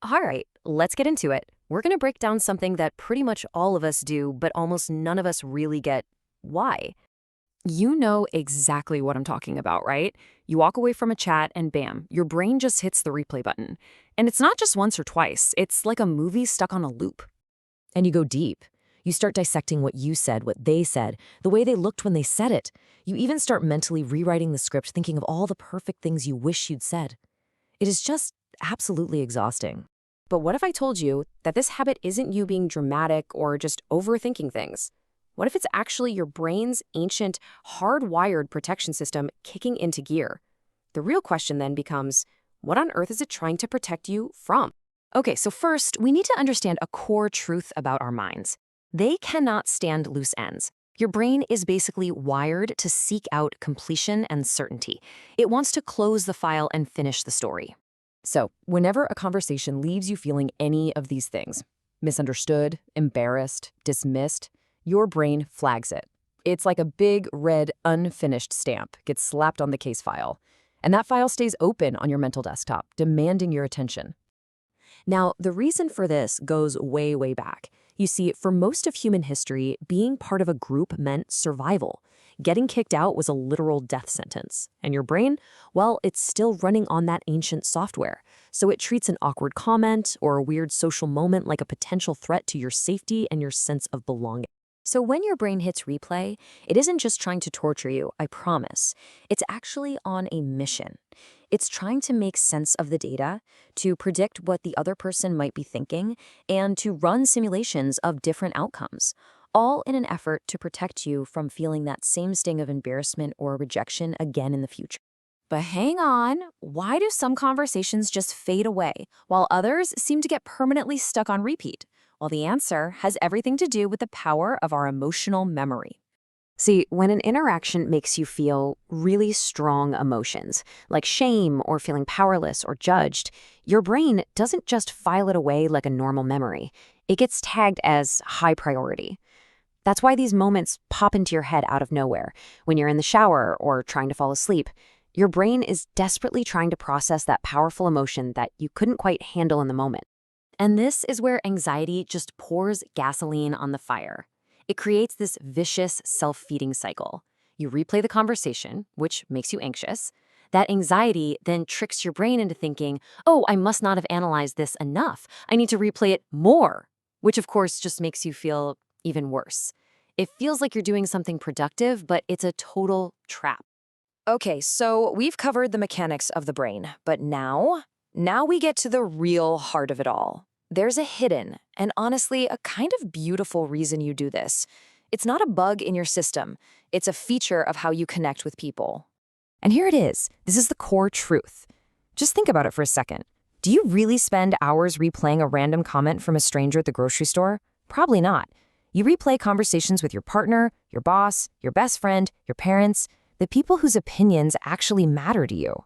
All right, let's get into it. We're going to break down something that pretty much all of us do, but almost none of us really get why. You know exactly what I'm talking about, right? You walk away from a chat and bam, your brain just hits the replay button. And it's not just once or twice, it's like a movie stuck on a loop. And you go deep. You start dissecting what you said, what they said, the way they looked when they said it. You even start mentally rewriting the script, thinking of all the perfect things you wish you'd said. It is just absolutely exhausting. But what if I told you that this habit isn't you being dramatic or just overthinking things? What if it's actually your brain's ancient, hardwired protection system kicking into gear? The real question then becomes, what on earth is it trying to protect you from? Okay, so first, we need to understand a core truth about our minds. They cannot stand loose ends. Your brain is basically wired to seek out completion and certainty. It wants to close the file and finish the story. So, whenever a conversation leaves you feeling any of these things, misunderstood, embarrassed, dismissed, your brain flags it. It's like a big, red, unfinished stamp gets slapped on the case file. And that file stays open on your mental desktop, demanding your attention. Now, the reason for this goes way, way back. You see, for most of human history, being part of a group meant survival. Getting kicked out was a literal death sentence. And your brain, well, it's still running on that ancient software. So it treats an awkward comment or a weird social moment like a potential threat to your safety and your sense of belonging. So when your brain hits replay, it isn't just trying to torture you, I promise. It's actually on a mission. It's trying to make sense of the data, to predict what the other person might be thinking, and to run simulations of different outcomes, all in an effort to protect you from feeling that same sting of embarrassment or rejection again in the future. But hang on, why do some conversations just fade away, while others seem to get permanently stuck on repeat? Well, the answer has everything to do with the power of our emotional memory. See, when an interaction makes you feel really strong emotions, like shame or feeling powerless or judged, your brain doesn't just file it away like a normal memory. It gets tagged as high priority. That's why these moments pop into your head out of nowhere. When you're in the shower or trying to fall asleep, your brain is desperately trying to process that powerful emotion that you couldn't quite handle in the moment. And this is where anxiety just pours gasoline on the fire. It creates this vicious, self-feeding cycle. You replay the conversation, which makes you anxious. That anxiety then tricks your brain into thinking, oh, I must not have analyzed this enough. I need to replay it more, which of course just makes you feel even worse. It feels like you're doing something productive, but it's a total trap. Okay, so we've covered the mechanics of the brain, but now we get to the real heart of it all. There's a hidden, and honestly, a kind of beautiful reason you do this. It's not a bug in your system. It's a feature of how you connect with people. And here it is. This is the core truth. Just think about it for a second. Do you really spend hours replaying a random comment from a stranger at the grocery store? Probably not. You replay conversations with your partner, your boss, your best friend, your parents, the people whose opinions actually matter to you.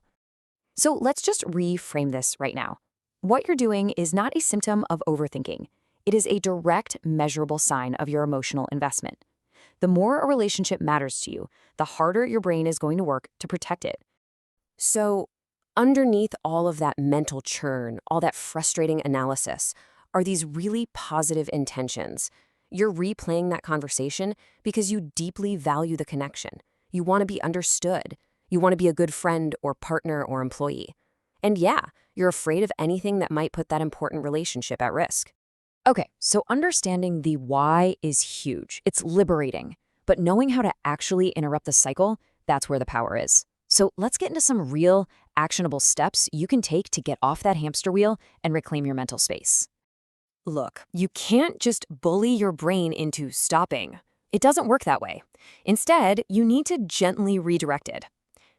So let's just reframe this right now. What you're doing is not a symptom of overthinking. It is a direct, measurable sign of your emotional investment. The more a relationship matters to you, the harder your brain is going to work to protect it. So, underneath all of that mental churn, all that frustrating analysis, are these really positive intentions. You're replaying that conversation because you deeply value the connection. You want to be understood. You want to be a good friend or partner or employee. And yeah, you're afraid of anything that might put that important relationship at risk. Okay, so understanding the why is huge. It's liberating. But knowing how to actually interrupt the cycle, that's where the power is. So let's get into some real, actionable steps you can take to get off that hamster wheel and reclaim your mental space. Look, you can't just bully your brain into stopping. It doesn't work that way. Instead, you need to gently redirect it.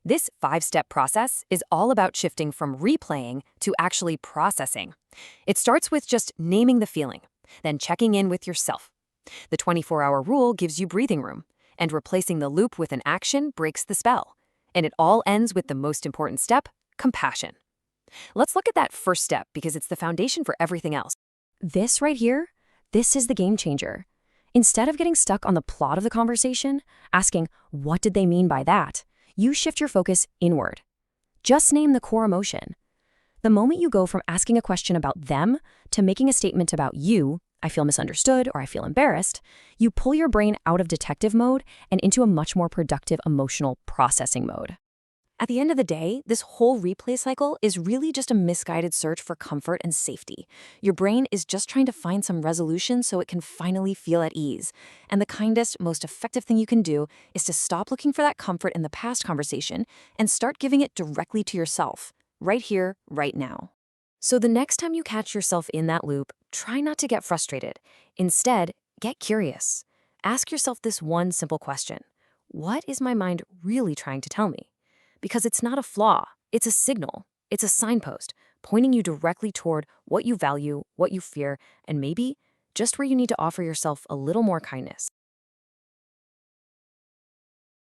This 5-step process is all about shifting from replaying to actually processing. It starts with just naming the feeling, then checking in with yourself. The 24-hour rule gives you breathing room, and replacing the loop with an action breaks the spell. And it all ends with the most important step, compassion. Let's look at that first step because it's the foundation for everything else. This right here, this is the game changer. Instead of getting stuck on the plot of the conversation, asking, what did they mean by that? You shift your focus inward. Just name the core emotion. The moment you go from asking a question about them to making a statement about you, I feel misunderstood or I feel embarrassed, you pull your brain out of detective mode and into a much more productive emotional processing mode. At the end of the day, this whole replay cycle is really just a misguided search for comfort and safety. Your brain is just trying to find some resolution so it can finally feel at ease. And the kindest, most effective thing you can do is to stop looking for that comfort in the past conversation and start giving it directly to yourself, right here, right now. So the next time you catch yourself in that loop, try not to get frustrated. Instead, get curious. Ask yourself this one simple question: what is my mind really trying to tell me? Because it's not a flaw, it's a signal, it's a signpost, pointing you directly toward what you value, what you fear, and maybe just where you need to offer yourself a little more kindness.